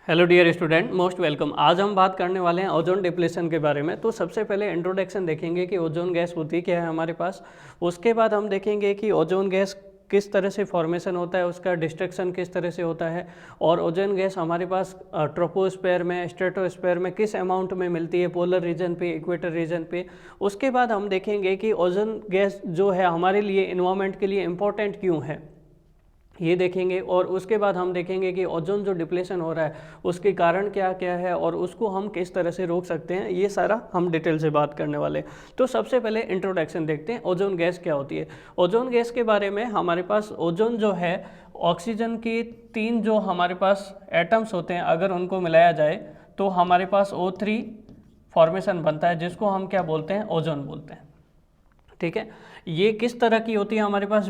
Hello dear student, most welcome. आज हम बात करने वाले हैं ओजोन डिप्लेशन के बारे में। तो सबसे पहले इंट्रोडक्शन देखेंगे कि ओजोन गैस होती क्या है हमारे पास। उसके बाद हम देखेंगे कि ओजोन गैस किस तरह से फॉर्मेशन होता है, उसका डिस्ट्रक्शन किस तरह से होता है, और ओजोन गैस हमारे पास ट्रोपोस्फेयर में, स्ट्रेटोस्फेयर में किस अमाउंट में मिलती है, पोलर रीजन पे, इक्वेटर रीजन पे। उसके बाद हम देखेंगे कि ओजोन गैस जो है हमारे लिए, इन्वायरमेंट के लिए इम्पोर्टेंट क्यों है, ये देखेंगे। और उसके बाद हम देखेंगे कि ओजोन जो डिप्लेशन हो रहा है उसके कारण क्या क्या है और उसको हम किस तरह से रोक सकते हैं, ये सारा हम डिटेल से बात करने वाले हैं। तो सबसे पहले इंट्रोडक्शन देखते हैं, ओजोन गैस क्या होती है। ओजोन गैस के बारे में हमारे पास ओजोन जो है, ऑक्सीजन की 3 जो हमारे पास एटम्स होते हैं, अगर उनको मिलाया जाए तो हमारे पास O3 फॉर्मेशन बनता है, जिसको हम क्या बोलते हैं, ओजोन बोलते हैं। ठीक है, ये किस तरह की होती है, हमारे पास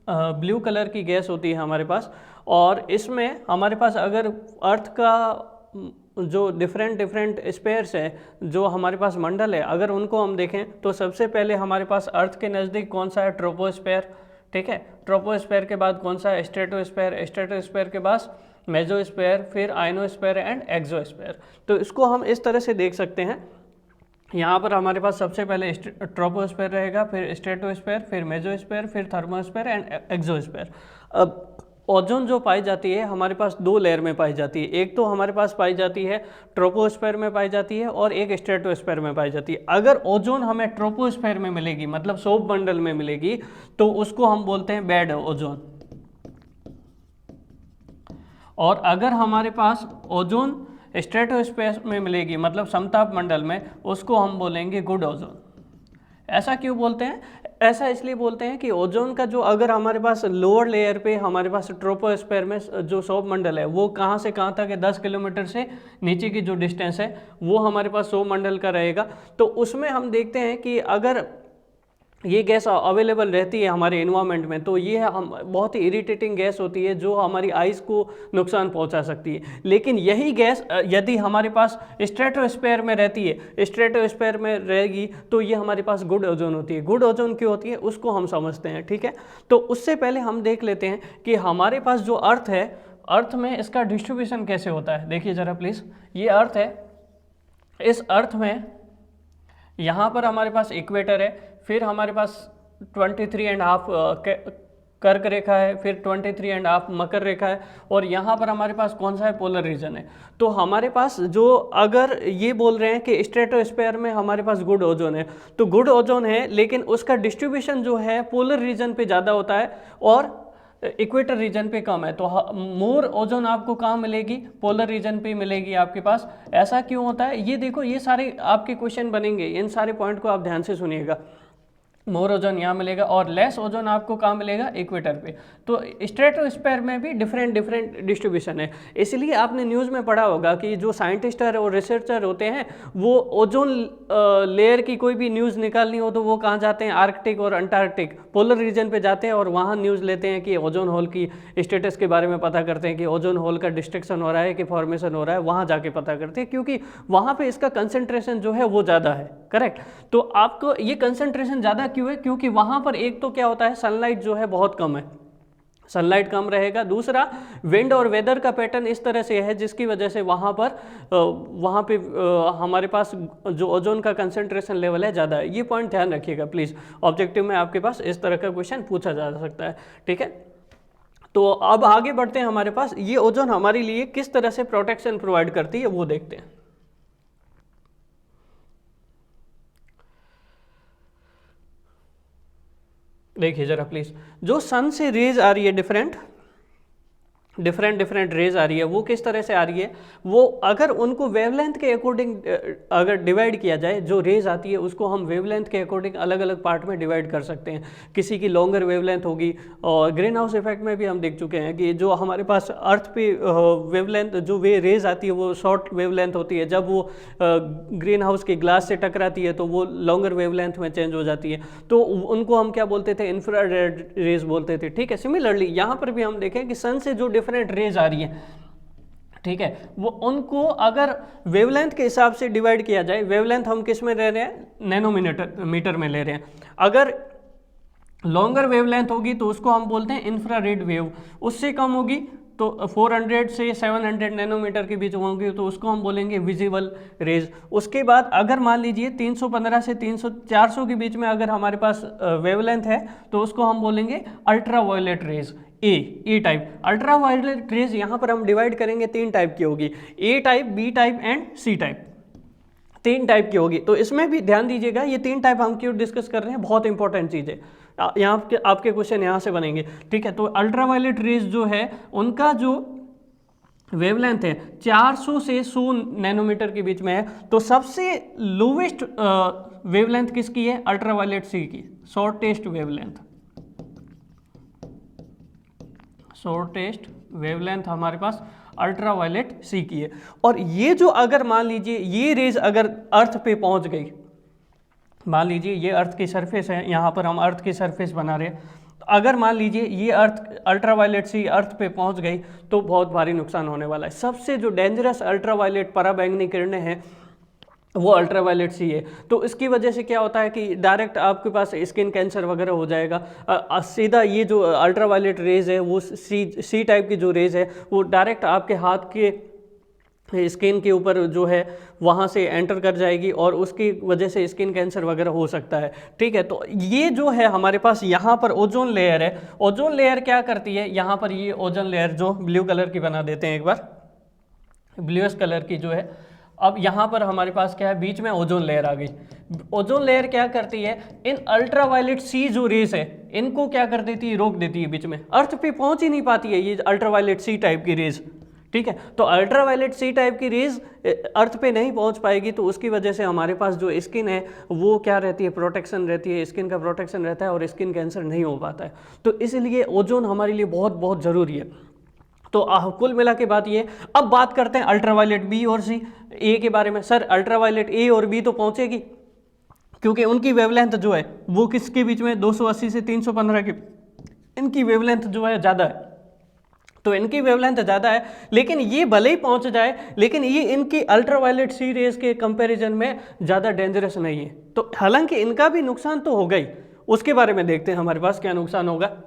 ब्लू कलर की गैस होती है हमारे पास। और इसमें हमारे पास अगर अर्थ का जो डिफरेंट स्पेयर्स है, जो हमारे पास मंडल है, अगर उनको हम देखें तो सबसे पहले हमारे पास अर्थ के नज़दीक कौन सा है, ट्रोपोस्फेयर। ठीक है, ट्रोपोस्फेयर के बाद कौन सा है, स्ट्रेटोस्फेयर। स्ट्रेटोस्फेयर के बाद मेसोस्फेयर, फिर आयनोस्फेयर एंड एक्सोस्फेयर। तो इसको हम इस तरह से देख सकते हैं। यहाँ पर हमारे पास सबसे पहले ट्रोपोस्फेयर रहेगा, फिर स्ट्रेटोस्फेयर, फिर मेसोस्फेयर, फिर थर्मोस्फेयर एंड एक्सोस्फेयर। अब ओजोन जो पाई जाती है हमारे पास 2 लेयर में पाई जाती है। एक तो हमारे पास पाई जाती है ट्रोपोस्फेयर में पाई जाती है, और एक स्ट्रेटोस्फेयर में पाई जाती है। अगर ओजोन हमें ट्रोपोस्फेयर में मिलेगी, मतलब सौर मंडल में मिलेगी, तो उसको हम बोलते हैं बैड ओजोन। और अगर हमारे पास ओजोन स्ट्रेटोस्फेयर में मिलेगी, मतलब समताप मंडल में, उसको हम बोलेंगे गुड ओजोन। ऐसा क्यों बोलते हैं? ऐसा इसलिए बोलते हैं कि ओजोन का जो, अगर हमारे पास लोअर लेयर पे, हमारे पास ट्रोपोस्फेयर में जो सौर मंडल है, वो कहाँ से कहाँ तक है, 10 किलोमीटर से नीचे की जो डिस्टेंस है वो हमारे पास सौर मंडल का रहेगा। तो उसमें हम देखते हैं कि अगर ये गैस अवेलेबल रहती है हमारे इन्वायरमेंट में, तो ये हम बहुत ही इरिटेटिंग गैस होती है, जो हमारी आइज़ को नुकसान पहुंचा सकती है। लेकिन यही गैस यदि हमारे पास स्ट्रेटोस्फेयर में रहती है, स्ट्रेटोस्फेयर में रहेगी, तो ये हमारे पास गुड ओजोन होती है। गुड ओजोन क्यों होती है उसको हम समझते हैं। ठीक है, तो उससे पहले हम देख लेते हैं कि हमारे पास जो अर्थ है, अर्थ में इसका डिस्ट्रीब्यूशन कैसे होता है। देखिए ज़रा प्लीज़, ये अर्थ है। इस अर्थ में यहाँ पर हमारे पास इक्वेटर है, फिर हमारे पास 23.5 कर्क रेखा है, फिर 23.5 मकर रेखा है, और यहाँ पर हमारे पास कौन सा है, पोलर रीजन है। तो हमारे पास जो, अगर ये बोल रहे हैं कि स्ट्रेटोस्फेयर में हमारे पास गुड ओजोन है, तो गुड ओजोन है, लेकिन उसका डिस्ट्रीब्यूशन जो है पोलर रीजन पे ज़्यादा होता है और इक्वेटर रीजन पे कम है। तो मोर ओजोन आपको कहाँ मिलेगी, पोलर रीजन पे मिलेगी आपके पास। ऐसा क्यों होता है, ये देखो, ये सारे आपके क्वेश्चन बनेंगे, इन सारे पॉइंट को आप ध्यान से सुनिएगा। मोर ओजोन यहाँ मिलेगा और लेस ओजोन आपको कहाँ मिलेगा, इक्वेटर पे। तो स्ट्रेटोस्फेयर में भी डिफरेंट डिस्ट्रीब्यूशन है। इसलिए आपने न्यूज़ में पढ़ा होगा कि जो साइंटिस्ट और रिसर्चर होते हैं, वो ओजोन लेयर की कोई भी न्यूज़ निकालनी हो तो वो कहाँ जाते हैं, आर्कटिक और अंटार्कटिक, पोलर रीजन पे जाते हैं और वहाँ न्यूज़ लेते हैं कि ओजोन होल की स्टेटस के बारे में पता करते हैं कि ओजोन होल का डिस्ट्रक्शन हो रहा है कि फॉर्मेशन हो रहा है। वहाँ जाके पता करते हैं, क्योंकि वहाँ पे इसका कंसंट्रेशन जो है वो ज़्यादा है। करेक्ट, तो आपको ये कंसंट्रेशन ज़्यादा क्यों है, क्योंकि वहाँ पर एक तो क्या होता है, सनलाइट जो है बहुत कम है, सनलाइट कम रहेगा। दूसरा, विंड और वेदर का पैटर्न इस तरह से है जिसकी वजह से वहाँ पे हमारे पास जो ओजोन का कंसंट्रेशन लेवल है ज़्यादा है। ये पॉइंट ध्यान रखिएगा प्लीज़, ऑब्जेक्टिव में आपके पास इस तरह का क्वेश्चन पूछा जा सकता है। ठीक है, तो अब आगे बढ़ते हैं। हमारे पास ये ओजोन हमारे लिए किस तरह से प्रोटेक्शन प्रोवाइड करती है वो देखते हैं। देखिए जरा प्लीज, जो सन से रेज आ रही है, डिफरेंट रेज आ रही है, वो किस तरह से आ रही है, वो अगर उनको वेवलेंथ के अकॉर्डिंग अगर डिवाइड किया जाए, जो रेज आती है उसको हम वेवलेंथ के अकॉर्डिंग अलग अलग पार्ट में डिवाइड कर सकते हैं। किसी की लॉन्गर वेवलेंथ होगी, और ग्रीन हाउस इफेक्ट में भी हम देख चुके हैं कि जो हमारे पास अर्थ पे वेवलेंथ, जो रेज आती है वो शॉर्ट वेवलेंथ होती है, जब वो ग्रीन हाउस के ग्लास से टकराती है तो वो लॉन्गर वेवलेंथ में चेंज हो जाती है, तो उनको हम क्या बोलते थे, इंफ्रारेड रेज बोलते थे। ठीक है, सिमिलरली यहाँ पर भी हम देखें कि सन से जो डिफरेंट रेज आ रही है, ठीक है, वो उनको अगर वेवलेंथ के हिसाब से डिवाइड किया जाए, वेवलेंथ हम किस में ले रहे हैं, नैनोमीटर में ले रहे हैं। अगर लॉन्गर वेवलेंथ होगी तो उसको हम बोलते हैं इंफ्रारेड वेव, उससे कम होगी तो 400 से 700 नैनोमीटर के बीच होंगे तो उसको हम बोलेंगे विजिबल रेज। उसके बाद अगर मान लीजिए 315 से 400 के बीच में अगर हमारे पास वेवलेंथ है तो उसको हम बोलेंगे ultraviolet rays, A type. Ultraviolet rays यहाँ पर हम डिवाइड करेंगे 3 टाइप की होगी, A type, B type and C type, 3 type की होगी। तो इसमें भी ध्यान दीजिएगा, ये 3 टाइप हम क्यों डिस्कस कर रहे हैं, बहुत इंपॉर्टेंट चीज़ है, यहाँ आपके क्वेश्चन यहाँ से बनेंगे, ठीक है। तो अल्ट्रावायलेट रेज जो है उनका जो वेवलेंथ है 400 से 100 नैनोमीटर के बीच में है। तो सबसे लोवेस्ट वेवलेंथ किसकी है, अल्ट्रावायलेट सी की, शॉर्टेस्ट वेवलेंथ हमारे पास अल्ट्रावायलेट सी की है। और ये जो अगर मान लीजिए ये रेज अगर अर्थ पे पहुंच गई, मान लीजिए ये अर्थ की सरफेस है, यहाँ पर हम अर्थ की सरफेस बना रहे हैं, तो अगर मान लीजिए ये अर्थ अल्ट्रावायलेट सी अर्थ पे पहुंच गई तो बहुत भारी नुकसान होने वाला है। सबसे जो डेंजरस अल्ट्रावायलेट पराबैंगनी किरणें हैं वो अल्ट्रावायलेट सी है। तो इसकी वजह से क्या होता है कि डायरेक्ट आपके पास स्किन कैंसर वगैरह हो जाएगा। सीधा ये जो अल्ट्रावायलेट रेज है वो सी टाइप की जो रेज है वो डायरेक्ट आपके हाथ के स्किन के ऊपर जो है वहाँ से एंटर कर जाएगी और उसकी वजह से स्किन कैंसर वगैरह हो सकता है, ठीक है। तो ये जो है हमारे पास यहाँ पर ओजोन लेयर है, ओजोन लेयर क्या करती है, यहाँ पर ये ओजोन लेयर जो ब्लू कलर की बना देते हैं एक बार, ब्लूइश कलर की जो है, अब यहाँ पर हमारे पास क्या है, बीच में ओजोन लेयर आ गई। ओजोन लेयर क्या करती है, इन अल्ट्रावायलेट सी जो रेस है इनको क्या कर देती है, रोक देती है बीच में, अर्थ पे पहुंच ही नहीं पाती है ये अल्ट्रावायलेट सी टाइप की रेज, ठीक है। तो अल्ट्रावायलेट सी टाइप की रेज अर्थ पे नहीं पहुंच पाएगी तो उसकी वजह से हमारे पास जो स्किन है वो क्या रहती है, प्रोटेक्शन रहती है, स्किन का प्रोटेक्शन रहता है और स्किन कैंसर नहीं हो पाता है। तो इसलिए ओजोन हमारे लिए बहुत बहुत ज़रूरी है। तो कुल मिला के बात ये। अब बात करते हैं अल्ट्रावायलेट बी और सी, ए के बारे में। सर अल्ट्रावायलेट ए और बी तो पहुंचेगी क्योंकि उनकी वेवलेंथ जो है वो किसके बीच में, 280 से 315 की, इनकी वेवलेंथ जो है ज़्यादा है, तो इनकी वेवलेंथ ज़्यादा है, लेकिन ये भले ही पहुंच जाए लेकिन ये इनकी अल्ट्रावायलेट सी रेज के कंपैरिजन में ज़्यादा डेंजरस नहीं है। तो हालांकि इनका भी नुकसान तो होगा ही, उसके बारे में देखते हैं हमारे पास क्या नुकसान होगा।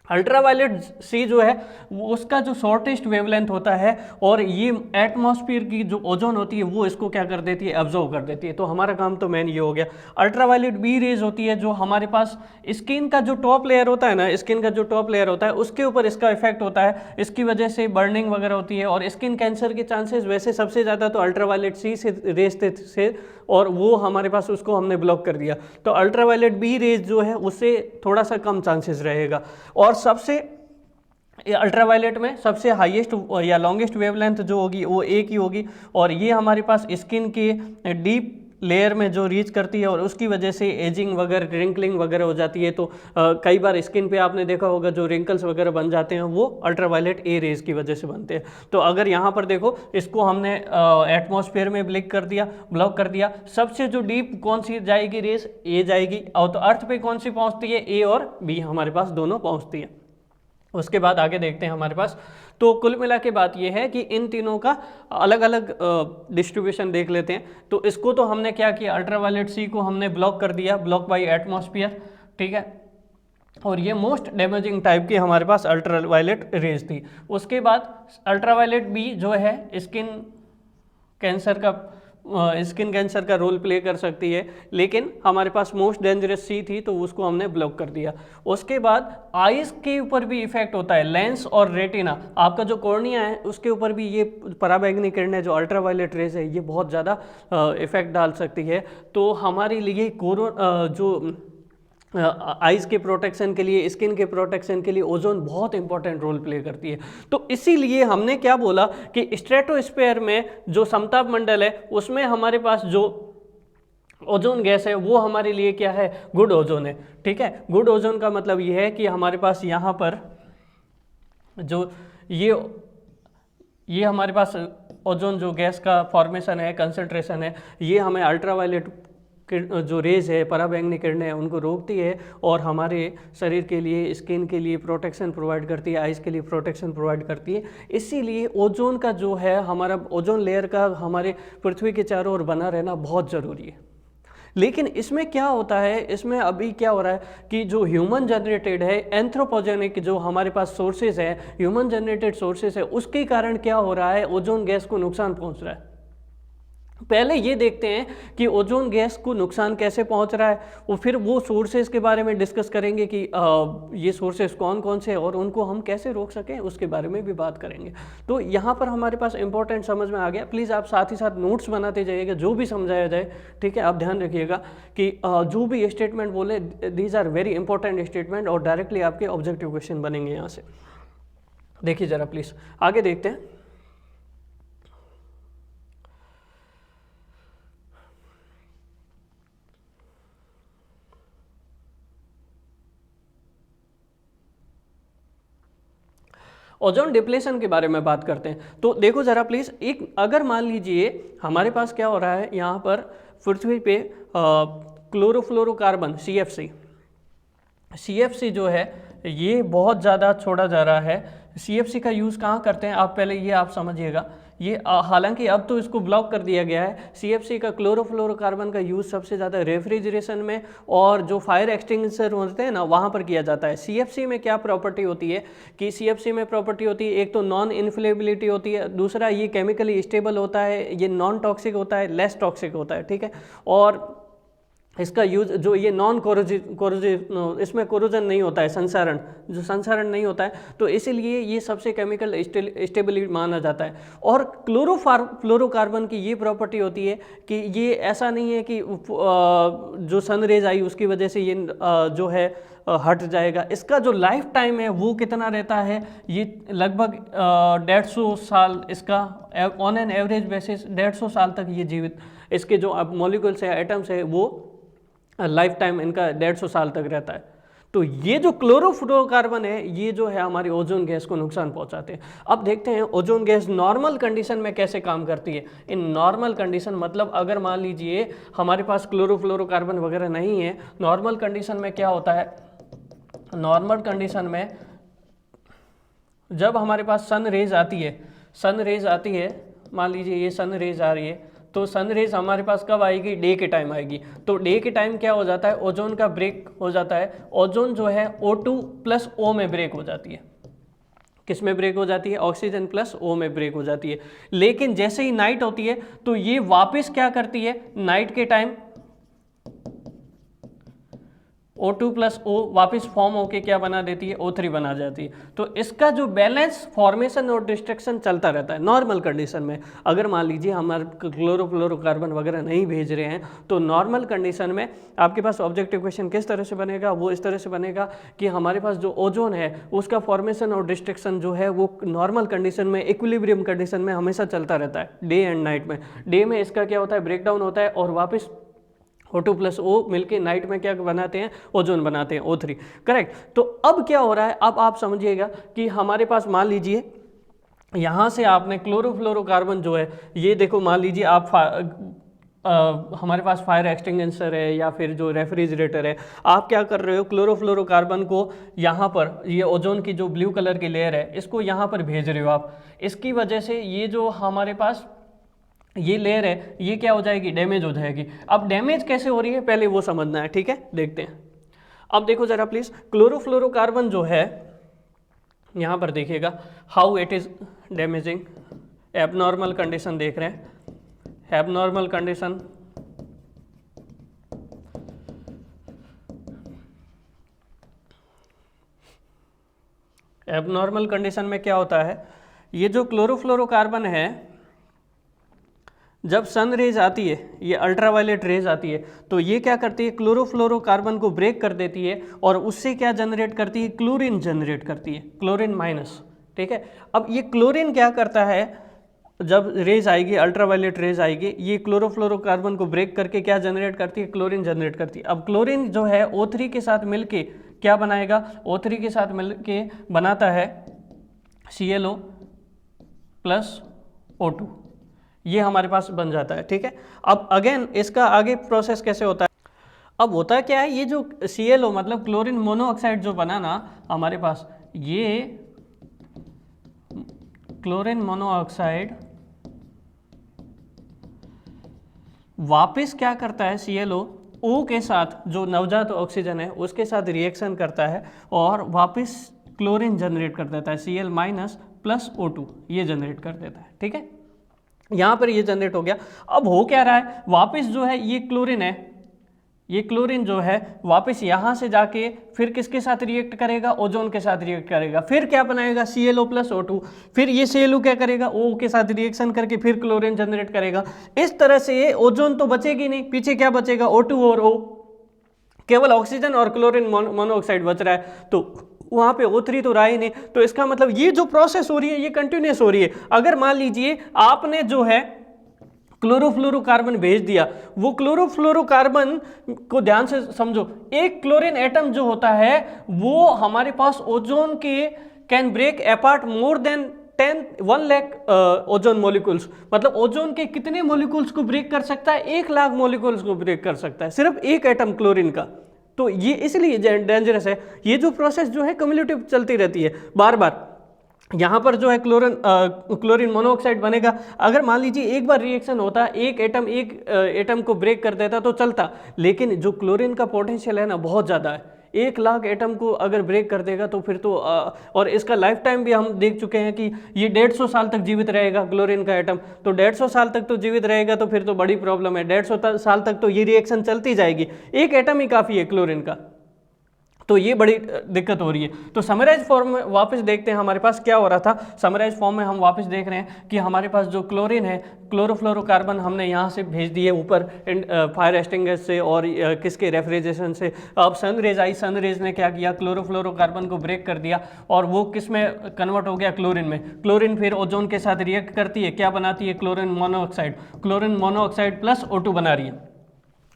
अल्ट्रावायलेट सी जो है वो उसका जो शॉर्टेस्ट वेवलेंथ होता है और ये एटमॉस्फेयर की जो ओजोन होती है वो इसको क्या कर देती है, एब्जॉर्व कर देती है। तो हमारा काम तो मेन ये हो गया। अल्ट्रावायलेट बी रेज होती है जो हमारे पास स्किन का जो टॉप लेयर होता है ना, स्किन का जो टॉप लेयर होता है उसके ऊपर इसका इफेक्ट होता है, इसकी वजह से बर्निंग वगैरह होती है और स्किन कैंसर के चांसेस वैसे सबसे ज़्यादा तो अल्ट्रावायलेट सी से रेज से, और वो हमारे पास उसको हमने ब्लॉक कर दिया। तो अल्ट्रावायलेट बी रेज जो है उससे थोड़ा सा कम चांसेस रहेगा। और सबसे अल्ट्रावायलेट में सबसे हाईएस्ट या लॉन्गेस्ट वेवलेंथ जो होगी वो ए की होगी और ये हमारे पास स्किन के डीप लेयर में जो रीच करती है और उसकी वजह से एजिंग वगैरह, रिंकलिंग वगैरह हो जाती है। तो कई बार स्किन पे आपने देखा होगा जो रिंकल्स वगैरह बन जाते हैं वो अल्ट्रावायलेट ए रेज की वजह से बनते हैं। तो अगर यहाँ पर देखो इसको हमने एटमॉस्फेयर में ब्लॉक कर दिया, सबसे जो डीप कौन सी जाएगी रेज, ए जाएगी। और तो अर्थ पे कौन सी पहुँचती है, ए और बी हमारे पास दोनों पहुँचती है। उसके बाद आगे देखते हैं हमारे पास। तो कुल मिला के बात यह है कि इन तीनों का अलग अलग डिस्ट्रीब्यूशन देख लेते हैं। तो इसको तो हमने क्या किया, अल्ट्रावायलेट सी को हमने ब्लॉक कर दिया, ब्लॉक बाय एटमॉस्फेयर, ठीक है। और ये मोस्ट डैमेजिंग टाइप की हमारे पास अल्ट्रावायलेट रेज थी। उसके बाद अल्ट्रावायलेट बी जो है स्किन कैंसर का रोल प्ले कर सकती है, लेकिन हमारे पास मोस्ट डेंजरस सी थी तो उसको हमने ब्लॉक कर दिया। उसके बाद आइज़ के ऊपर भी इफेक्ट होता है, लेंस और रेटिना, आपका जो कॉर्निया है उसके ऊपर भी ये पराबैंगनी किरणें जो अल्ट्रावायलेट रेज है ये बहुत ज़्यादा इफेक्ट डाल सकती है। तो हमारे लिए जो आइज़ के प्रोटेक्शन के लिए, स्किन के प्रोटेक्शन के लिए ओजोन बहुत इंपॉर्टेंट रोल प्ले करती है। तो इसीलिए हमने क्या बोला कि स्ट्रेटोस्फीयर में जो समताप मंडल है उसमें हमारे पास जो ओजोन गैस है वो हमारे लिए क्या है, गुड ओजोन है, ठीक है। गुड ओजोन का मतलब ये है कि हमारे पास यहाँ पर जो ये हमारे पास ओजोन जो गैस का फॉर्मेशन है, कंसंट्रेशन है, ये हमें अल्ट्रावायलेट जो रेज है, पराबैंगनी किरणें हैं, उनको रोकती है और हमारे शरीर के लिए, स्किन के लिए प्रोटेक्शन प्रोवाइड करती है, आइज़ के लिए प्रोटेक्शन प्रोवाइड करती है। इसीलिए ओजोन का जो है हमारा ओजोन लेयर का हमारे पृथ्वी के चारों ओर बना रहना बहुत ज़रूरी है। लेकिन इसमें क्या होता है, इसमें अभी क्या हो रहा है कि जो ह्यूमन जनरेटेड है, एंथ्रोपोजेनिक जो हमारे पास सोर्सेज है, ह्यूमन जनरेटेड सोर्सेज है, उसके कारण क्या हो रहा है, ओजोन गैस को नुकसान पहुंच रहा है। पहले ये देखते हैं कि ओजोन गैस को नुकसान कैसे पहुंच रहा है, और फिर वो सोर्सेज के बारे में डिस्कस करेंगे कि ये सोर्सेज कौन कौन से हैं और उनको हम कैसे रोक सकें, उसके बारे में भी बात करेंगे। तो यहाँ पर हमारे पास इंपॉर्टेंट समझ में आ गया। प्लीज़ आप साथ ही साथ नोट्स बनाते जाइएगा जो भी समझाया जाए, ठीक है। आप ध्यान रखिएगा कि जो भी स्टेटमेंट बोले, these are very important statement और डायरेक्टली आपके ऑब्जेक्टिव क्वेश्चन बनेंगे यहाँ से। देखिए ज़रा प्लीज़ आगे देखते हैं। ओजोन डिप्लेशन के बारे में बात करते हैं। तो देखो ज़रा प्लीज़, एक अगर मान लीजिए हमारे पास क्या हो रहा है, यहाँ पर पृथ्वी पे क्लोरोफ्लोरोकार्बन CFC जो है ये बहुत ज़्यादा छोड़ा जा रहा है। CFC का यूज़ कहाँ करते हैं आप पहले ये आप समझिएगा। ये हालांकि अब तो इसको ब्लॉक कर दिया गया है। CFC का क्लोरोफ्लोरोकार्बन का यूज़ सबसे ज़्यादा रेफ्रिजरेशन में और जो फायर एक्सटिंग्विशर होते हैं ना वहाँ पर किया जाता है। CFC में क्या प्रॉपर्टी होती है कि CFC में प्रॉपर्टी होती है, एक तो नॉन इन्फ्लेबिलिटी होती है, दूसरा ये केमिकली स्टेबल होता है, ये नॉन टॉक्सिक होता है, लेस टॉक्सिक होता है, ठीक है। और इसका यूज जो ये नॉन कोरोजिव इसमें कोरोजन नहीं होता है, संसारण नहीं होता है, तो इसीलिए ये सबसे केमिकल स्टेबिलिटी माना जाता है। और फ्लोरोकार्बन की ये प्रॉपर्टी होती है कि ये ऐसा नहीं है कि जो सन रेज आई उसकी वजह से ये जो है हट जाएगा। इसका जो लाइफ टाइम है वो कितना रहता है, ये लगभग 150 साल, इसका ऑन एन एवरेज बेसिस 150 साल तक ये जीवित, इसके जो मॉलिक्यूल्स है, एटम्स है, वो लाइफ टाइम इनका 150 साल तक रहता है। तो ये जो क्लोरोफ्लोरोकार्बन है ये जो है हमारी ओजोन गैस को नुकसान पहुंचाते हैं। अब देखते हैं ओजोन गैस नॉर्मल कंडीशन में कैसे काम करती है। इन नॉर्मल कंडीशन मतलब अगर मान लीजिए हमारे पास क्लोरोफ्लोरोकार्बन वगैरह नहीं है, नॉर्मल कंडीशन में क्या होता है, नॉर्मल कंडीशन में जब हमारे पास सन रेज आती है, मान लीजिए ये सन रेज आ रही है, तो सन रेज हमारे पास कब आएगी, डे के टाइम आएगी। तो डे के टाइम क्या हो जाता है, ओजोन का ब्रेक हो जाता है। ओजोन जो है O2+O में ब्रेक हो जाती है। किस में ब्रेक हो जाती है, ऑक्सीजन प्लस O में ब्रेक हो जाती है। लेकिन जैसे ही नाइट होती है तो ये वापस क्या करती है, नाइट के टाइम O2+O वापस फॉर्म होके क्या बना देती है, O3 बना जाती है। तो इसका जो बैलेंस फॉर्मेशन और डिस्ट्रक्शन चलता रहता है नॉर्मल कंडीशन में। अगर मान लीजिए हमारे क्लोरोफ्लोरोकार्बन वगैरह नहीं भेज रहे हैं तो नॉर्मल कंडीशन में आपके पास ऑब्जेक्टिव क्वेश्चन किस तरह से बनेगा, वो इस तरह से बनेगा कि हमारे पास जो ओजोन है उसका फॉर्मेशन और डिस्ट्रक्शन जो है वो नॉर्मल कंडीशन में, इक्विलिब्रियम कंडीशन में हमेशा चलता रहता है, डे एंड नाइट में। डे में इसका क्या होता है, ब्रेकडाउन होता है और वापस O2+O मिलके नाइट में क्या बनाते हैं, ओजोन बनाते हैं, O3, करेक्ट। तो अब क्या हो रहा है, अब आप समझिएगा कि हमारे पास मान लीजिए यहाँ से आपने क्लोरोफ्लोरोकार्बन जो है ये देखो, मान लीजिए आप हमारे पास फायर एक्सटिंग्विशर है या फिर जो रेफ्रिजरेटर है, आप क्या कर रहे हो, क्लोरोफ्लोरोकार्बन को यहाँ पर, ये ओजोन की जो ब्लू कलर की लेयर है इसको यहाँ पर भेज रहे हो आप। इसकी वजह से ये जो हमारे पास ये लेयर है ये क्या हो जाएगी, डैमेज हो जाएगी। अब डैमेज कैसे हो रही है पहले वो समझना है, ठीक है, देखते हैं। अब देखो जरा प्लीज, क्लोरोफ्लोरोकार्बन जो है यहाँ पर देखिएगा how it is damaging. Abnormal condition देख रहे हैं, एबनॉर्मल कंडीशन, एबनॉर्मल कंडीशन में क्या होता है, ये जो क्लोरोफ्लोरोकार्बन है जब सन रेज आती है, ये अल्ट्रावायलेट रेज आती है, तो ये क्या करती है, क्लोरोफ्लोरोकार्बन को ब्रेक कर देती है और उससे क्या जनरेट करती है, क्लोरीन जनरेट करती है, क्लोरीन माइनस, ठीक है। अब ये क्लोरीन क्या करता है, जब रेज आएगी, अल्ट्रावायलेट रेज आएगी, ये क्लोरोफ्लोरोकार्बन को ब्रेक करके क्या जनरेट करती है, क्लोरीन जनरेट करती है। अब क्लोरीन जो है O3 के साथ मिलके क्या बनाएगा, O3 के साथ मिलके बनाता है ClO प्लस O2, ये हमारे पास बन जाता है, ठीक है। अब अगेन इसका आगे प्रोसेस कैसे होता है, अब होता क्या है, ये जो ClO मतलब क्लोरीन मोनोऑक्साइड जो बना ना हमारे पास, ये क्लोरीन मोनोऑक्साइड वापस क्या करता है, ClO O के साथ जो नवजात ऑक्सीजन है उसके साथ रिएक्शन करता है और वापस क्लोरीन जनरेट कर देता है, Cl माइनस प्लस O2 ये जनरेट कर देता है। ठीक है, यहाँ पर ये जनरेट हो गया। अब हो क्या रहा है, वापस जो है ये क्लोरीन है, ये क्लोरीन जो है वापस यहाँ से जाके फिर किसके साथ रिएक्ट करेगा, ओजोन के साथ रिएक्ट करेगा, फिर क्या बनाएगा ClO प्लस O2, फिर ये ClO क्या करेगा, O के साथ रिएक्शन करके फिर क्लोरीन जनरेट करेगा। इस तरह से ये ओजोन तो बचेगी नहीं, पीछे क्या बचेगा, O2 और O, केवल ऑक्सीजन और क्लोरीन मोनोऑक्साइड बच रहा है, तो वहाँ पे O3 तो रहा ही नहीं। तो इसका मतलब ये जो प्रोसेस हो रही है ये कंटिन्यूस हो रही है। अगर मान लीजिए आपने जो है क्लोरोफ्लोरोकार्बन भेज दिया, वो क्लोरोफ्लोरोकार्बन को ध्यान से समझो, एक क्लोरीन एटम जो होता है वो हमारे पास ओजोन के can break apart more than 1 lakh ozone molecules, मतलब ओजोन के कितने मॉलिक्यूल्स को ब्रेक कर सकता है, 1 लाख मॉलिक्यूल्स को ब्रेक कर सकता है सिर्फ एक एटम क्लोरीन का। तो ये इसलिए डेंजरस है। ये जो प्रोसेस जो है क्यूमुलेटिव चलती रहती है बार बार। यहाँ पर जो है क्लोरीन मोनोऑक्साइड बनेगा। अगर मान लीजिए एक बार रिएक्शन होता, एक एटम को ब्रेक कर देता तो चलता, लेकिन जो क्लोरीन का पोटेंशियल है ना बहुत ज़्यादा है, 1 लाख एटम को अगर ब्रेक कर देगा तो फिर तो और इसका लाइफ टाइम भी हम देख चुके हैं कि ये 150 साल तक जीवित रहेगा क्लोरीन का एटम। तो 150 साल तक तो जीवित रहेगा तो फिर तो बड़ी प्रॉब्लम है, 150 साल तक तो ये रिएक्शन चलती जाएगी, एक एटम ही काफ़ी है क्लोरीन का, तो ये बड़ी दिक्कत हो रही है। तो समराइज फॉर्म में वापस देखते हैं हमारे पास क्या हो रहा था। समराइज फॉर्म में हम वापस देख रहे हैं कि हमारे पास जो क्लोरीन है, क्लोरोफ्लोरोकार्बन हमने यहाँ से भेज दिए ऊपर फायर एक्सटिंग्विशर से और किसके रेफ्रिजरेशन से। अब सन रेज आई, सन रेज ने क्या किया, क्लोरोफ्लोरोकार्बन को ब्रेक कर दिया और वो किस में कन्वर्ट हो गया, क्लोरीन में। क्लोरीन फिर ओजोन के साथ रिएक्ट करती है, क्या बनाती है, chlorine monoxide. Chlorine monoxide plus O2 बना रही है।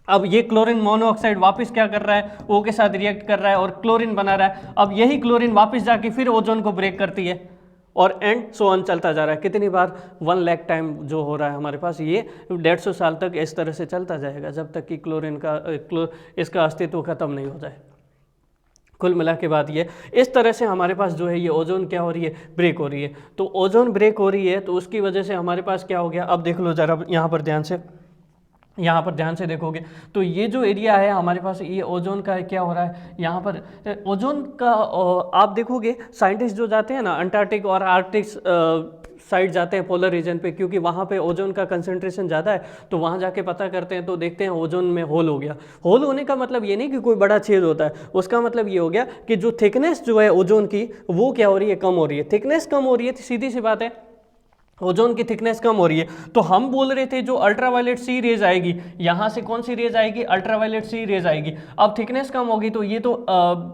अब ये क्लोरीन मोनोऑक्साइड वापस क्या कर रहा है, O के साथ रिएक्ट कर रहा है और क्लोरीन बना रहा है। अब यही क्लोरीन वापस जाके फिर ओजोन को ब्रेक करती है और एंड सो ऑन चलता जा रहा है। कितनी बार, 1 लाख टाइम जो हो रहा है हमारे पास, ये 150 साल तक इस तरह से चलता जाएगा जब तक कि क्लोरीन का इसका अस्तित्व खत्म नहीं हो जाए। कुल मिला के बात ये, इस तरह से हमारे पास जो है ये ओजोन क्या हो रही है, ब्रेक हो रही है। तो ओजोन ब्रेक हो रही है तो उसकी वजह से हमारे पास क्या हो गया, अब देख लो जरा यहाँ पर ध्यान से देखोगे तो ये जो एरिया है हमारे पास, ये ओजोन का क्या हो रहा है, यहाँ पर ओजोन का आप देखोगे साइंटिस्ट जो जाते हैं ना अंटार्कटिक और आर्कटिक साइड जाते हैं पोलर रीजन पे, क्योंकि वहाँ पे ओजोन का कंसंट्रेशन ज़्यादा है, तो वहाँ जाके पता करते हैं तो देखते हैं ओजोन में होल हो गया। होल होने का मतलब ये नहीं कि कोई बड़ा छेद होता है, उसका मतलब ये हो गया कि जो थिकनेस जो है ओजोन की वो क्या हो रही है, कम हो रही है। थिकनेस कम हो रही है, सीधी सी बात है, ओजोन की थिकनेस कम हो रही है। तो हम बोल रहे थे जो अल्ट्रावायलेट सी रेज आएगी, यहाँ से कौन सी रेज आएगी, अल्ट्रावायलेट सी रेज आएगी। अब थिकनेस कम होगी तो ये तो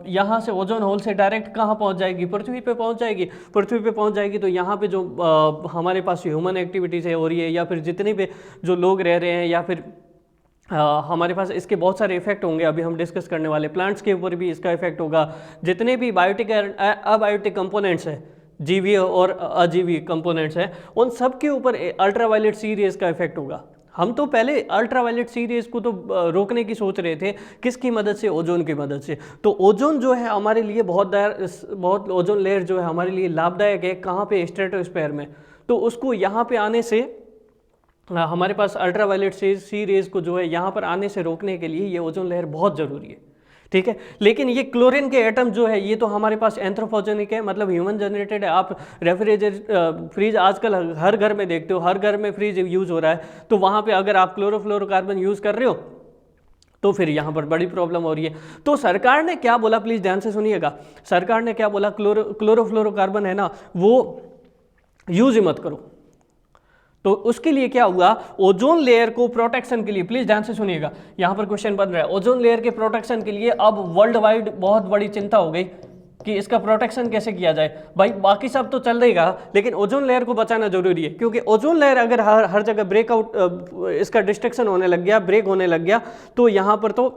यहाँ से ओजोन होल से डायरेक्ट कहाँ पहुँच जाएगी, पृथ्वी पे पहुँच जाएगी। पृथ्वी पे पहुँच जाएगी तो यहाँ पे जो हमारे पास ह्यूमन एक्टिविटीज़ है हो रही है, या फिर जितने भी जो लोग रह रहे हैं, या फिर हमारे पास इसके बहुत सारे इफेक्ट होंगे, अभी हम डिस्कस करने वाले। प्लांट्स के ऊपर भी इसका इफेक्ट होगा। जितने भी बायोटिक अबायोटिक कंपोनेंट्स हैं, जीवीय और अजीवी कंपोनेंट्स हैं, उन सब के ऊपर अल्ट्रावायलेट सी रेज का इफेक्ट होगा। हम तो पहले अल्ट्रावायलेट सी रेज को तो रोकने की सोच रहे थे, किसकी मदद से, ओजोन की मदद से। तो ओजोन जो है हमारे लिए बहुत ओजोन लेयर जो है हमारे लिए लाभदायक है। कहाँ पे, स्ट्रेटोस्फेयर में। तो उसको यहाँ पे आने से हमारे पास अल्ट्रावायलेट सी रेज को जो है यहाँ पर आने से रोकने के लिए ये ओजोन लेयर बहुत ज़रूरी है, ठीक है। लेकिन ये क्लोरीन के एटम जो है ये तो हमारे पास एंथ्रोपोजेनिक है, मतलब ह्यूमन जनरेटेड है। आप फ्रिज आजकल हर घर में देखते हो, हर घर में फ्रिज यूज़ हो रहा है, तो वहाँ पे अगर आप क्लोरोफ्लोरोकार्बन यूज़ कर रहे हो तो फिर यहाँ पर बड़ी प्रॉब्लम हो रही है। तो सरकार ने क्या बोला, प्लीज़ ध्यान से सुनिएगा। सरकार ने क्या बोला, क्लोरोफ्लोरोकार्बन है ना वो यूज़ ही मत करो। तो उसके लिए क्या हुआ, ओजोन लेयर को प्रोटेक्शन के लिए, प्लीज ध्यान से सुनिएगा, यहां पर क्वेश्चन बन रहा है। ओजोन लेयर के प्रोटेक्शन के लिए अब वर्ल्ड वाइड बहुत बड़ी चिंता हो गई कि इसका प्रोटेक्शन कैसे किया जाए। भाई बाकी सब तो चल रहेगा, लेकिन ओजोन लेयर को बचाना जरूरी है, क्योंकि ओजोन लेयर अगर हर जगह ब्रेकआउट, इसका डिस्ट्रक्शन होने लग गया, ब्रेक होने लग गया, तो यहाँ पर तो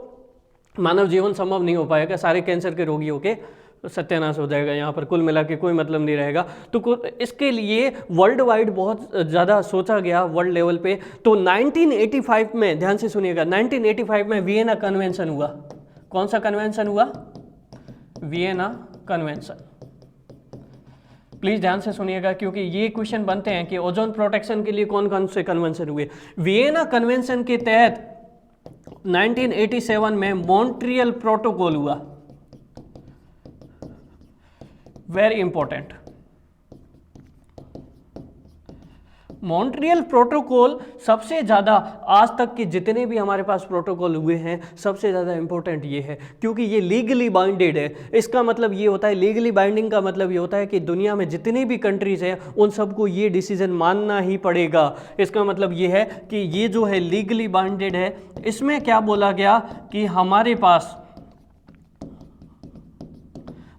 मानव जीवन संभव नहीं हो पाएगा। सारे कैंसर के रोगियों के सत्यानाश हो जाएगा, यहाँ पर कुल मिला के कोई मतलब नहीं रहेगा। तो इसके लिए वर्ल्ड वाइड बहुत ज़्यादा सोचा गया वर्ल्ड लेवल पे। तो 1985 में, ध्यान से सुनिएगा, 1985 में वियना कन्वेंशन हुआ। कौन सा कन्वेंशन हुआ, वियना कन्वेंशन। प्लीज ध्यान से सुनिएगा, क्योंकि ये क्वेश्चन बनते हैं कि ओजोन प्रोटेक्शन के लिए कौन कौन से कन्वेंशन हुए। वियना कन्वेंशन के तहत 1987 में मॉन्ट्रियल प्रोटोकॉल हुआ, वेरी इंपॉर्टेंट। मॉन्ट्रियल प्रोटोकॉल सबसे ज़्यादा, आज तक के जितने भी हमारे पास प्रोटोकॉल हुए हैं सबसे ज़्यादा इंपॉर्टेंट ये है क्योंकि ये लीगली बाइंडेड है। इसका मतलब ये होता है, लीगली बाइंडिंग का मतलब ये होता है कि दुनिया में जितनी भी कंट्रीज़ हैं उन सबको ये डिसीजन मानना ही पड़ेगा। इसका मतलब ये है कि ये जो है लीगली बाइंडेड है। इसमें क्या बोला गया कि हमारे पास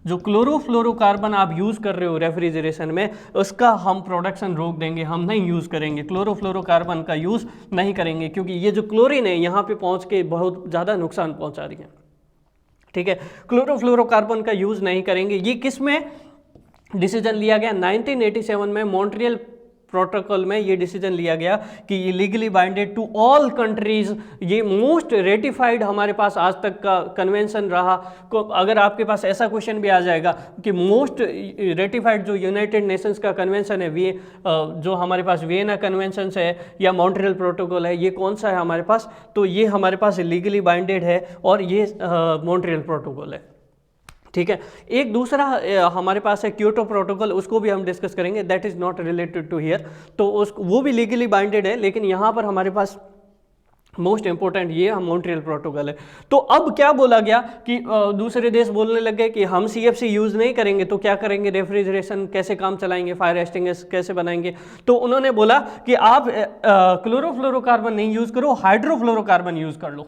जो क्लोरोफ्लोरोकार्बन आप यूज़ कर रहे हो रेफ्रिजरेशन में, उसका हम प्रोडक्शन रोक देंगे, हम नहीं यूज़ करेंगे, क्लोरोफ्लोरोकार्बन का यूज़ नहीं करेंगे क्योंकि ये जो क्लोरीन है यहाँ पे पहुँच के बहुत ज़्यादा नुकसान पहुँचा रही है। ठीक है, क्लोरोफ्लोरोकार्बन का यूज़ नहीं करेंगे। ये किस में डिसीजन लिया गया? 1987 में मॉन्ट्रियल प्रोटोकॉल में ये डिसीजन लिया गया कि ये legally binded to all countries. ये मोस्ट रेटिफाइड हमारे पास आज तक का कन्वेंशन रहा। अगर आपके पास ऐसा क्वेश्चन भी आ जाएगा कि मोस्ट रेटिफाइड जो यूनाइटेड नेशंस का कन्वेंशन है, जो हमारे पास वियना कन्वेंशन है या मॉन्ट्रियल प्रोटोकॉल है, ये कौन सा है हमारे पास? तो ये हमारे पास लीगली बाइंडेड है और ये मॉन्ट्रियल प्रोटोकॉल है। ठीक है, एक दूसरा हमारे पास है क्योटो प्रोटोकॉल, उसको भी हम डिस्कस करेंगे, that is not related to here. तो वो भी लीगली बाइंडेड है, लेकिन यहाँ पर हमारे पास मोस्ट इंपॉर्टेंट ये मॉन्ट्रियल प्रोटोकॉल है। तो अब क्या बोला गया कि दूसरे देश बोलने लगे कि हम CFC यूज़ नहीं करेंगे तो क्या करेंगे, रेफ्रिजरेशन कैसे काम चलाएंगे, फायर एक्सटिंग्विशर कैसे बनाएंगे? तो उन्होंने बोला कि आप क्लोरोफ्लोरोकार्बन नहीं यूज़ करो, हाइड्रोफ्लोरोकार्बन यूज़ कर लो।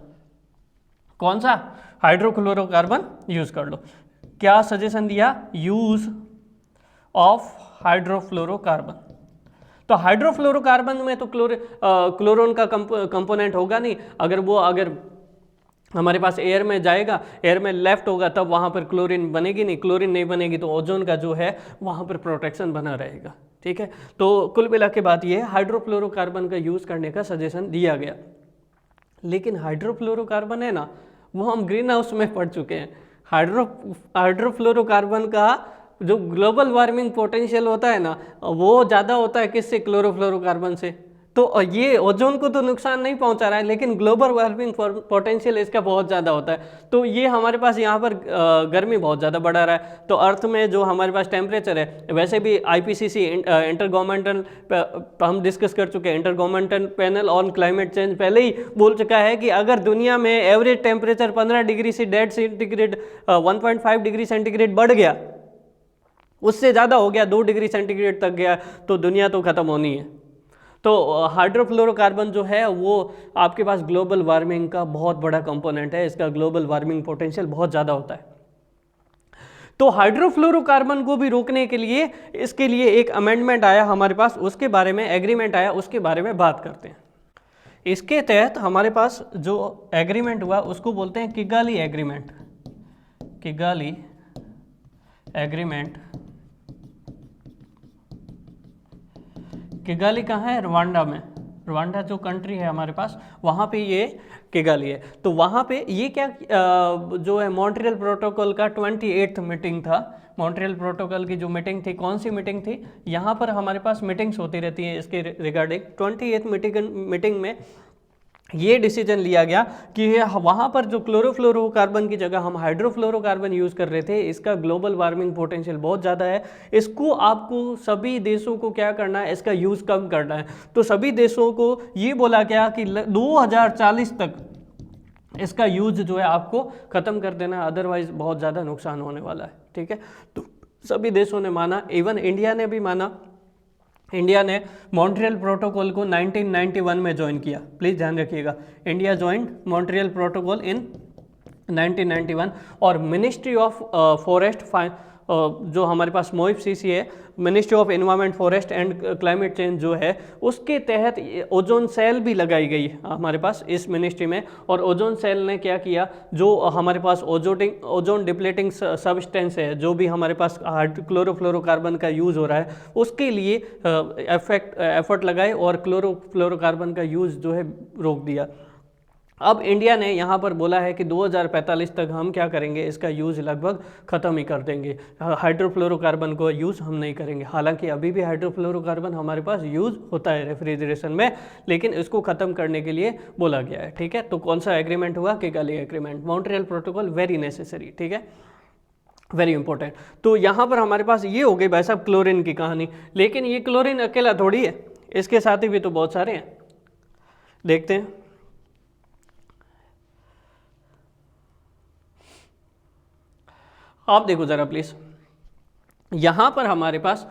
कौन सा? हाइड्रोक्लोरोकार्बन यूज़ कर लो। क्या सजेशन दिया? Use of hydrofluorocarbon. तो हाइड्रोफ्लोरोकार्बन में तो क्लोरोन का कंपोनेंट होगा नहीं। अगर हमारे पास एयर में जाएगा, एयर में लेफ्ट होगा, तब वहाँ पर क्लोरीन बनेगी नहीं। क्लोरीन नहीं बनेगी तो ओजोन का जो है वहाँ पर प्रोटेक्शन बना रहेगा। ठीक है, तो कुल मिला के बात ये है, हाइड्रोफ्लोरोकार्बन का यूज़ करने का सजेशन दिया गया। लेकिन हाइड्रोफ्लोरोकार्बन है ना, वो हम ग्रीन हाउस में पढ़ चुके हैं। हाइड्रोफ्लोरोकार्बन का जो ग्लोबल वार्मिंग पोटेंशियल होता है ना, वो ज़्यादा होता है किससे? क्लोरोफ्लोरोकार्बन से। तो ये ओजोन को तो नुकसान नहीं पहुंचा रहा है, लेकिन ग्लोबल वार्मिंग पोटेंशियल इसका बहुत ज़्यादा होता है। तो ये हमारे पास यहाँ पर गर्मी बहुत ज़्यादा बढ़ा रहा है। तो अर्थ में जो हमारे पास टेम्परेचर है, वैसे भी IPCC इंटर गवर्नमेंटल, हम डिस्कस कर चुके हैं, inter governmental panel on climate change पहले ही बोल चुका है कि अगर दुनिया में एवरेज टेम्परेचर 15 डिग्री से डेड सेंटीग्रेड 1.5 डिग्री सेंटीग्रेड बढ़ गया, उससे ज़्यादा हो गया, 2 डिग्री सेंटीग्रेड तक गया, तो दुनिया तो ख़त्म होनी है। तो हाइड्रोफ्लोरोकार्बन जो है वो आपके पास ग्लोबल वार्मिंग का बहुत बड़ा कंपोनेंट है, इसका ग्लोबल वार्मिंग पोटेंशियल बहुत ज़्यादा होता है। तो हाइड्रोफ्लोरोकार्बन को भी रोकने के लिए, इसके लिए एक अमेंडमेंट आया हमारे पास, उसके बारे में एग्रीमेंट आया, उसके बारे में बात करते हैं। इसके तहत हमारे पास जो एग्रीमेंट हुआ उसको बोलते हैं Kigali agreement. Kigali agreement. Kigali कहाँ है? रवांडा में। रवांडा जो कंट्री है हमारे पास, वहाँ पे ये किगाली है। तो वहाँ पे ये क्या जो है मॉन्ट्रियल प्रोटोकॉल का 28th मीटिंग था। मॉन्ट्रियल प्रोटोकॉल की जो मीटिंग थी, कौन सी मीटिंग थी? यहाँ पर हमारे पास मीटिंग्स होती रहती हैं इसके रिगार्डिंग। 28th मीटिंग में ये डिसीजन लिया गया कि वहाँ पर जो क्लोरोफ्लोरोकार्बन की जगह हम हाइड्रोफ्लोरोकार्बन यूज़ कर रहे थे, इसका ग्लोबल वार्मिंग पोटेंशियल बहुत ज़्यादा है। इसको आपको सभी देशों को क्या करना है? इसका यूज़ कम करना है। तो सभी देशों को ये बोला गया कि 2040 तक इसका यूज जो है आपको ख़त्म कर देना, अदरवाइज बहुत ज़्यादा नुकसान होने वाला है। ठीक है, तो सभी देशों ने माना, इवन इंडिया ने भी माना। इंडिया ने मॉन्ट्रियल प्रोटोकॉल को 1991 में ज्वाइन किया। प्लीज़ ध्यान रखिएगा, इंडिया ज्वाइन मॉन्ट्रियल प्रोटोकॉल इन 1991। और मिनिस्ट्री ऑफ फॉरेस्ट, जो हमारे पास MOIFCC है, ministry of environment, forest and climate change जो है, उसके तहत ओजोन सेल भी लगाई गई हमारे पास इस मिनिस्ट्री में। और ओजोन सेल ने क्या किया, जो हमारे पास ओजोन डिप्लेटिंग सब्सटेंस है, जो भी हमारे पास क्लोरोफ्लोरोकार्बन का यूज़ हो रहा है, उसके लिए एफर्ट लगाए और क्लोरोफ्लोरोकार्बन का यूज़ जो है रोक दिया। अब इंडिया ने यहाँ पर बोला है कि 2045 तक हम क्या करेंगे, इसका यूज़ लगभग ख़त्म ही कर देंगे, हाइड्रोफ्लोरोकार्बन को यूज़ हम नहीं करेंगे। हालांकि अभी भी हाइड्रोफ्लोरोकार्बन हमारे पास यूज़ होता है रेफ्रिजरेशन में, लेकिन इसको ख़त्म करने के लिए बोला गया है। ठीक है, तो कौन सा एग्रीमेंट हुआ, Kigali agreement. Montreal protocol very necessary, ठीक है, वेरी इंपॉर्टेंट। तो यहाँ पर हमारे पास ये हो गई भाई साहब क्लोरीन की कहानी, लेकिन ये क्लोरीन अकेला थोड़ी है, इसके साथी भी तो बहुत सारे हैं। देखते हैं, आप देखो ज़रा प्लीज़, यहाँ पर हमारे पास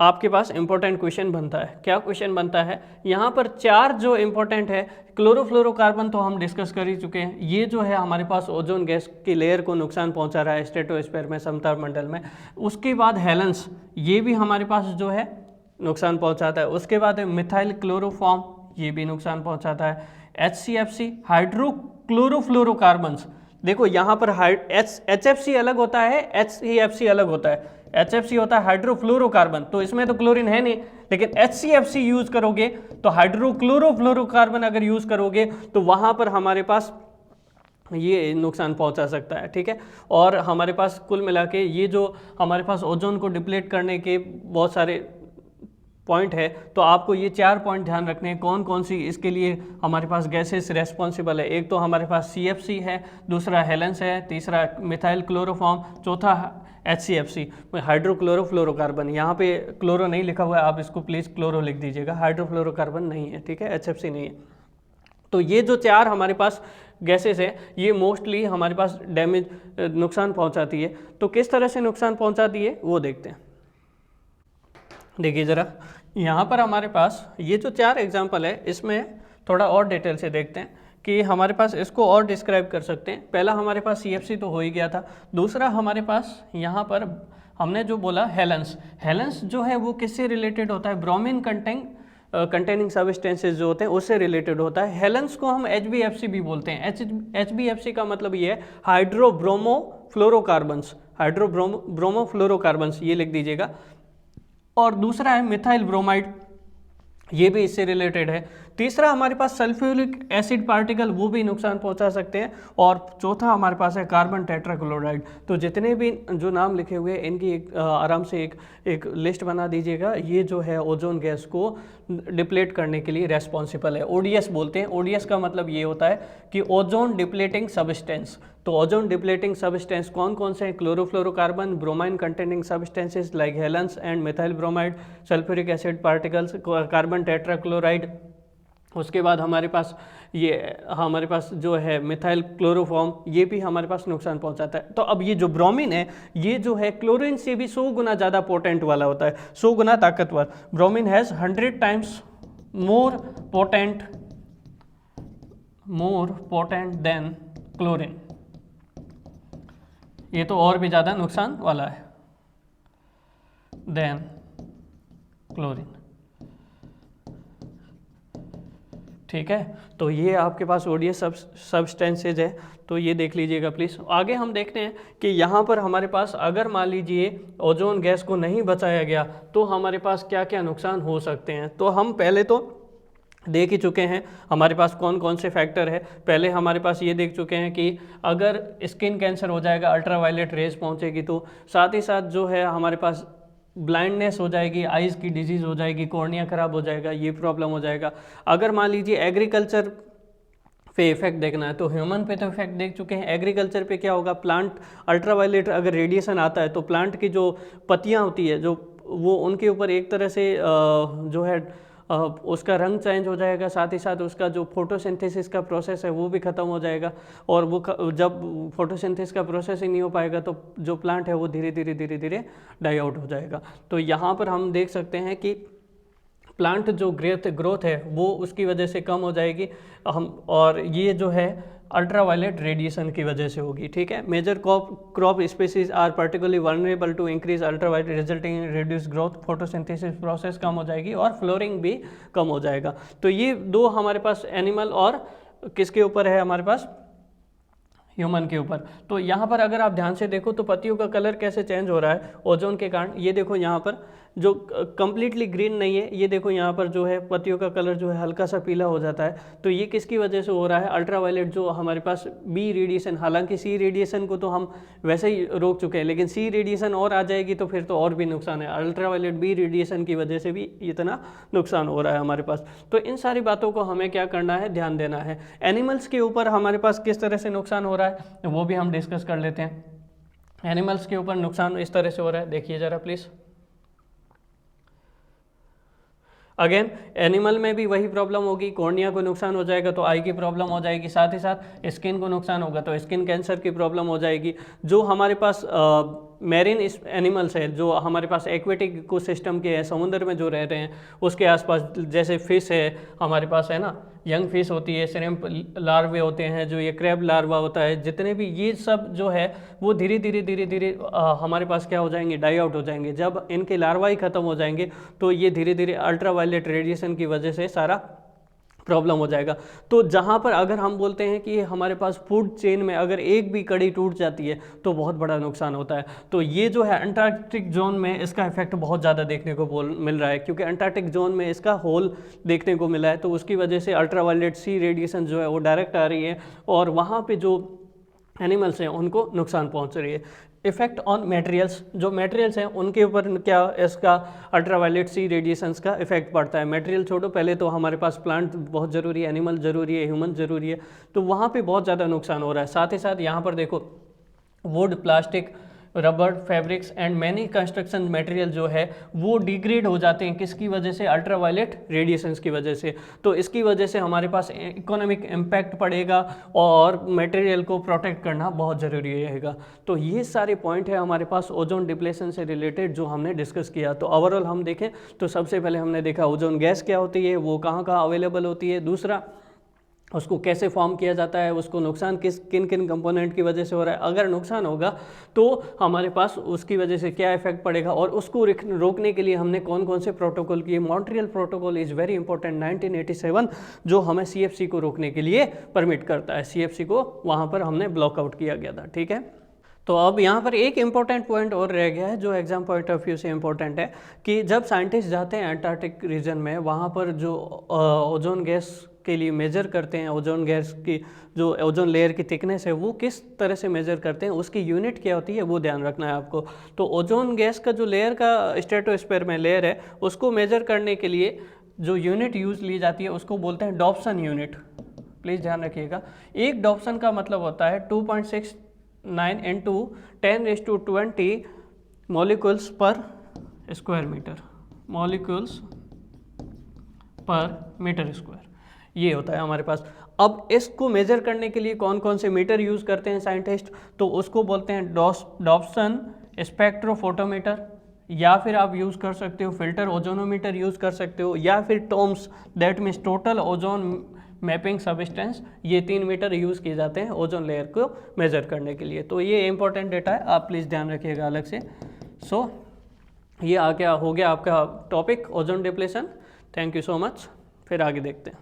आपके पास इंपॉर्टेंट क्वेश्चन बनता है। क्या क्वेश्चन बनता है, यहाँ पर चार जो इंपॉर्टेंट है, क्लोरोफ्लोरोकार्बन तो हम डिस्कस कर ही चुके हैं, ये जो है हमारे पास ओजोन गैस की लेयर को नुकसान पहुँचा रहा है स्ट्रेटोस्फीयर में, समताप मंडल में। उसके बाद हेलेंस, ये भी हमारे पास जो है नुकसान पहुँचाता है। उसके बाद मिथाइल क्लोरोफॉर्म, ये भी नुकसान पहुँचाता है। HCFC हाइड्रोक्लोरोफ्लोरोकार्बन्स, देखो यहाँ पर HFC अलग होता है, HCFC अलग होता है। HFC होता है हाइड्रोफ्लोरोकार्बन, तो इसमें तो क्लोरीन है नहीं, लेकिन HCFC यूज करोगे तो हाइड्रोक्लोरोफ्लोरोकार्बन अगर यूज करोगे तो वहाँ पर हमारे पास ये नुकसान पहुंचा सकता है। ठीक है, और हमारे पास कुल मिला के ये जो हमारे पास ओजोन को डिप्लीट करने के बहुत सारे पॉइंट है, तो आपको ये 4 पॉइंट ध्यान रखने हैं। कौन कौन सी इसके लिए हमारे पास गैसेस रेस्पॉन्सिबल है। एक तो हमारे पास CFC है, दूसरा हेलेंस है, तीसरा मिथाइल क्लोरोफॉर्म, चौथा HCFC हाइड्रोक्लोरोफ्लोरोकार्बन। यहाँ पे क्लोरो नहीं लिखा हुआ है, आप इसको प्लीज़ क्लोरो लिख दीजिएगा, हाइड्रोफ्लोरोकार्बन नहीं है, ठीक है, HFC नहीं है। तो ये जो 4 हमारे पास गैसेस है, ये मोस्टली हमारे पास डैमेज नुकसान पहुँचाती है। तो किस तरह से नुकसान पहुँचाती है वो देखते हैं। देखिए ज़रा, यहाँ पर हमारे पास ये जो 4 एग्जाम्पल है, इसमें थोड़ा और डिटेल से देखते हैं कि हमारे पास इसको और डिस्क्राइब कर सकते हैं। पहला हमारे पास CFC तो हो ही गया था, दूसरा हमारे पास यहाँ पर हमने जो बोला हेलेंस। हेलेंस जो है वो किससे रिलेटेड होता है, ब्रोमीन कंटेनिंग सब्सटेंसेस जो होते हैं उससे रिलेटेड होता है। हेलेंस को हम HBFC भी बोलते हैं। HBFC का मतलब ये है हाइड्रोब्रोमोफ्लोरोकार्बन्स, हाइड्रोब्रोमोफ्लोरोकार्बन्स, ये लिख दीजिएगा। और दूसरा है मिथाइल ब्रोमाइड, ये भी इससे रिलेटेड है। तीसरा हमारे पास सल्फ्यूरिक एसिड पार्टिकल, वो भी नुकसान पहुंचा सकते हैं। और चौथा हमारे पास है कार्बन टेट्राक्लोराइड। तो जितने भी जो नाम लिखे हुए हैं इनकी आराम से एक लिस्ट बना दीजिएगा। ये जो है ओजोन गैस को डिप्लेट करने के लिए रेस्पॉन्सिबल है। ODS बोलते हैं। ODS का मतलब ये होता है कि ओजोन डिप्लेटिंग सब्सटेंस। तो ओजोन डिप्लेटिंग सब्सटेंस कौन कौन से हैं, chlorofluorocarbon, bromine containing substances like Helens and methyl bromide, sulphuric acid particles, carbon tetrachloride. उसके बाद हमारे पास जो है मिथाइल क्लोरोफॉर्म, ये भी हमारे पास नुकसान पहुंचाता है। तो अब ये जो ब्रोमीन है, ये जो है क्लोरीन से भी 100 गुना ज़्यादा पोटेंट वाला होता है, 100 गुना ताकतवर। Bromine has 100 times more potent than chlorine. ये तो और भी ज़्यादा नुकसान वाला है देन क्लोरीन। ठीक है, तो ये आपके पास ODS सब्सटेंसेज है, तो ये देख लीजिएगा प्लीज़। आगे हम देखते हैं कि यहाँ पर हमारे पास अगर मान लीजिए ओजोन गैस को नहीं बचाया गया तो हमारे पास क्या क्या नुकसान हो सकते हैं। तो हम पहले तो देख ही चुके हैं हमारे पास कौन कौन से फैक्टर है। पहले हमारे पास ये देख चुके हैं कि अगर स्किन कैंसर हो जाएगा, अल्ट्रावायलेट रेज पहुँचेगी, तो साथ ही साथ जो है हमारे पास ब्लाइंडनेस हो जाएगी, आइज़ की डिजीज़ हो जाएगी, कॉर्निया ख़राब हो जाएगा, ये प्रॉब्लम हो जाएगा। अगर मान लीजिए एग्रीकल्चर पे इफेक्ट देखना है तो ह्यूमन पे तो इफेक्ट देख चुके हैं। एग्रीकल्चर पे क्या होगा, प्लांट अल्ट्रावायलेट अगर रेडिएशन आता है तो प्लांट की जो पत्तियाँ होती है, जो वो उनके ऊपर एक तरह से जो है उसका रंग चेंज हो जाएगा, साथ ही साथ उसका जो फोटोसिंथेसिस का प्रोसेस है वो भी ख़त्म हो जाएगा। और वो जब फोटोसिंथेसिस का प्रोसेस ही नहीं हो पाएगा तो जो प्लांट है वो धीरे धीरे डाई आउट हो जाएगा। तो यहाँ पर हम देख सकते हैं कि प्लांट जो ग्रोथ है वो उसकी वजह से कम हो जाएगी और ये जो है अल्ट्रावायलेट रेडिएशन की वजह से होगी। ठीक है, major crop species are particularly vulnerable to increase ultraviolet resulting in reduce growth, photosynthesis process कम हो जाएगी और फ्लोरिंग भी कम हो जाएगा। तो ये 2 हमारे पास एनिमल और किसके ऊपर है, हमारे पास ह्यूमन के ऊपर। तो यहाँ पर अगर आप ध्यान से देखो तो पत्तियों का कलर कैसे चेंज हो रहा है ओजोन के कारण। ये देखो यहाँ पर जो कम्प्लीटली ग्रीन नहीं है, ये देखो यहाँ पर जो है पत्तियों का कलर जो है हल्का सा पीला हो जाता है, तो ये किसकी वजह से हो रहा है? अल्ट्रावायलेट जो हमारे पास बी रेडिएशन, हालांकि सी रेडिएशन को तो हम वैसे ही रोक चुके हैं, लेकिन सी रेडिएशन और आ जाएगी तो फिर तो और भी नुकसान है। अल्ट्रावायलेट बी रेडिएशन की वजह से भी इतना नुकसान हो रहा है हमारे पास। तो इन सारी बातों को हमें क्या करना है? ध्यान देना है। एनिमल्स के ऊपर हमारे पास किस तरह से नुकसान हो रहा है वो भी हम डिस्कस कर लेते हैं। एनिमल्स के ऊपर नुकसान इस तरह से हो रहा है, देखिए ज़रा प्लीज़। अगेन एनिमल में भी वही प्रॉब्लम होगी, कॉर्निया को नुकसान हो जाएगा तो आई की प्रॉब्लम हो जाएगी, साथ ही साथ स्किन को नुकसान होगा तो स्किन कैंसर की प्रॉब्लम हो जाएगी। जो हमारे पास मैरिन एनिमल्स है, जो हमारे पास एक्वेटिक इकोसिस्टम के हैं, समुद्र में जो रह रहे हैं उसके आसपास, जैसे फिश है हमारे पास, है ना, यंग फिश होती है, श्रिम्प लार्वे होते हैं, जो ये क्रैब लार्वा होता है, जितने भी ये सब जो है वो धीरे धीरे हमारे पास क्या हो जाएंगे? डाई आउट हो जाएंगे। जब इनके लार्वा ही खत्म हो जाएंगे तो ये धीरे धीरे अल्ट्रावायलेट रेडिएशन की वजह से सारा प्रॉब्लम हो जाएगा। तो जहाँ पर अगर हम बोलते हैं कि हमारे पास फूड चेन में अगर एक भी कड़ी टूट जाती है तो बहुत बड़ा नुकसान होता है। तो ये जो है अंटार्कटिक जोन में इसका इफेक्ट बहुत ज़्यादा देखने को मिल रहा है, क्योंकि अंटार्कटिक जोन में इसका होल देखने को मिला है, तो उसकी वजह से अल्ट्रावायलेट सी रेडिएशन जो है वो डायरेक्ट आ रही है और वहाँ पर जो एनिमल्स हैं उनको नुकसान पहुँच रही है। इफेक्ट ऑन मटेरियल्स, जो मटेरियल्स हैं उनके ऊपर क्या इसका अल्ट्रावायलेट सी रेडिएशंस का इफेक्ट पड़ता है। मटेरियल छोड़ो, पहले तो हमारे पास प्लांट बहुत ज़रूरी है, एनिमल ज़रूरी है, ह्यूमन ज़रूरी है, तो वहाँ पे बहुत ज़्यादा नुकसान हो रहा है। साथ ही साथ यहाँ पर देखो would, plastic, rubber, fabrics and many construction material जो है वो डिग्रेड हो जाते हैं, किसकी वजह से? अल्ट्रावायलेट रेडिएशंस की वजह से। तो इसकी वजह से हमारे पास इकोनॉमिक इम्पैक्ट पड़ेगा और मटेरियल को प्रोटेक्ट करना बहुत ज़रूरी रहेगा। तो ये सारे पॉइंट है हमारे पास ओजोन डिप्लेशन से रिलेटेड जो हमने डिस्कस किया। तो ओवरऑल हम देखें तो सबसे पहले हमने देखा ओजोन गैस क्या होती है, वो कहाँ कहाँ अवेलेबल होती है, दूसरा उसको कैसे फॉर्म किया जाता है, उसको नुकसान किन किन कंपोनेंट की वजह से हो रहा है, अगर नुकसान होगा तो हमारे पास उसकी वजह से क्या इफेक्ट पड़ेगा, और उसको रोकने के लिए हमने कौन कौन से प्रोटोकॉल किए। Montreal protocol is very important, 1987 जो हमें CFC को रोकने के लिए परमिट करता है, CFC को वहाँ पर हमने ब्लॉकआउट किया गया था। ठीक है, तो अब यहाँ पर एक इम्पॉर्टेंट पॉइंट और रह गया है जो एग्जाम पॉइंट ऑफ व्यू से इम्पॉर्टेंट है कि जब साइंटिस्ट जाते हैं अंटार्कटिक रीजन में, वहाँ पर जो ओजोन गैस के लिए मेजर करते हैं, ओजोन गैस की जो ओजोन लेयर की थिकनेस है वो किस तरह से मेजर करते हैं, उसकी यूनिट क्या होती है वो ध्यान रखना है आपको। तो ओजोन गैस का जो लेयर का स्ट्रेटोस्फीयर में लेयर है उसको मेजर करने के लिए जो यूनिट यूज ली जाती है उसको बोलते हैं डॉप्सन यूनिट। प्लीज़ ध्यान रखिएगा, एक डॉप्सन का मतलब होता है 2.69 × 10⁻20 मॉलिक्यूल्स पर स्क्वायर मीटर, मॉलिक्यूल्स पर मीटर स्क्वायर, ये होता है हमारे पास। अब इसको मेजर करने के लिए कौन कौन से मीटर यूज़ करते हैं साइंटिस्ट, तो उसको बोलते हैं डॉप्सन स्पेक्ट्रोफोटोमीटर, या फिर आप यूज़ कर सकते हो फिल्टर ओजोनोमीटर यूज़ कर सकते हो, या फिर Tombs, that means total ozone mapping substance, ये 3 मीटर यूज़ किए जाते हैं ओजोन लेयर को मेजर करने के लिए। तो ये इंपॉर्टेंट डेटा है, आप प्लीज़ ध्यान रखिएगा अलग से। सो ये हो गया आपका topic ozone depletion. Thank you so much, फिर आगे देखते हैं।